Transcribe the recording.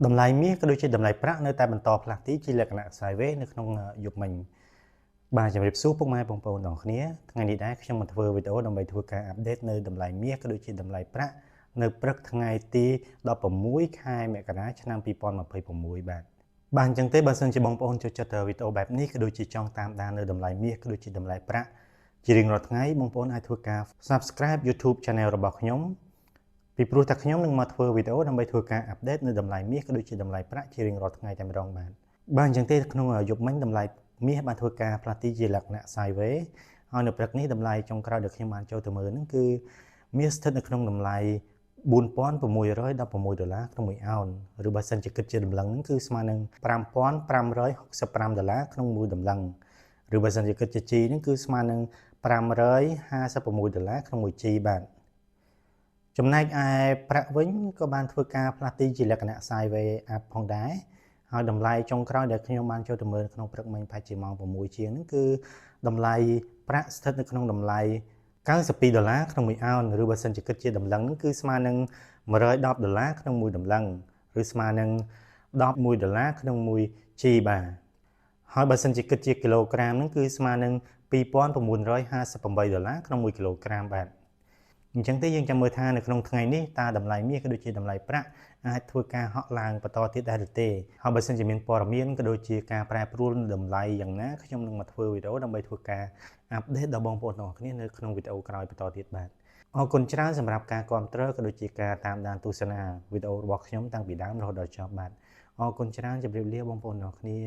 តម្លៃមាសក៏ដូចជាតម្លៃប្រាក់នៅតែបន្តផ្លាស់ទីជាលក្ខណៈ sideways នៅក្នុងយុគមិញបាទជំរាបសួរពុកម៉ែបងប្អូនទាំងគ្នាថ្ងៃនេះដែរខ្ញុំមកធ្វើវីដេអូដើម្បីធ្វើការអាប់ដេតនៅតម្លៃមាសក៏ដូចជាតម្លៃប្រាក់នៅព្រឹកថ្ងៃទី16ខែមករាឆ្នាំ2026បាទអញ្ចឹងទេបើសិនជាបងប្អូនចូលចិត្តវីដេអូបែបនេះក៏ដូចជាចង់តាមដាននៅតម្លៃមាសក៏ដូចជាតម្លៃប្រាក់ជារៀងរាល់ថ្ងៃបងប្អូនអាចធ្វើការ Subscribe YouTube Channel របស់ខ្ញុំពីព្រោះតែខ្ញុំនឹងមកធ្វើវីដេអូដើម្បីធ្វើការអាប់ដេតនៅតម្លៃមាសក៏ដូចជាតម្លៃប្រាក់ជារៀងរាល់ថ្ងៃតែម្ដងបាទអញ្ចឹងទេក្នុងយប់មិញតម្លៃមាសបានធ្វើការផ្លាស់ទីជាលក្ខណៈ sideways ហើយនៅព្រឹកនេះតម្លៃចុងក្រោយដែលខ្ញុំបានចូលទៅមើលហ្នឹងគឺមាសស្ថិតនៅក្នុងតម្លៃ$4616ក្នុង1អោនឬបើសិនជាគិតជាតម្លឹងហ្នឹងគឺស្មើនឹង$5565ក្នុង1តម្លឹងឬបើសិនជាគិតជា G ហ្នឹងគឺស្មើនឹង$556ក្នុង1 G បាទចំណែកឯប្រាក់វិញក៏បានធ្វើការផ្លាស់ទីជាលក្ខណៈ sideways up ផងដែរហើយតម្លៃចុងក្រោយដែលខ្ញុំបានចូលទៅមើលក្នុងព្រឹកមិញប្រហែលជាម៉ោង6ជាងហ្នឹងគឺតម្លៃប្រាក់ស្ថិតនៅក្នុងតម្លៃ$92ក្នុង1អោនឬបើសិនជាគិតជាតម្លឹងហ្នឹងគឺស្មើនឹង$110ក្នុង1តម្លឹងឬស្មើនឹង$11ក្នុង1 G បាទហើយបើសិនជាគិតជាគីឡូក្រាមហ្នឹងគឺស្មើនឹង$2958ក្នុង1គីឡូក្រាមបាទអញ្ចឹងទេយើងចាំមើលថានៅក្នុងថ្ងៃនេះតើតម្លៃមាសក៏ដូចជាតម្លៃប្រាក់អាចធ្វើការហក់ឡើងបន្តទៀតដែរឬទេហើយបើសិនជាមានព័ត៌មានក៏ដូចជាការប្រែប្រួលតម្លៃយ៉ាងណាខ្ញុំនឹងមកធ្វើវីដេអូដើម្បីធ្វើការអាប់ដេតដល់បងប្អូនទាំងអស់គ្នានៅក្នុងវីដេអូក្រោយបន្តទៀតបាទអរគុណច្រើនសម្រាប់ការគាំទ្រក៏ដូចជាការតាមដានទស្សនាវីដេអូរបស់ខ្ញុំតាំងពីដើមរហូតដល់ចប់បាទអរគុណច្រើនជម្រាបលាបងប្អូនទាំងអស់គ្នា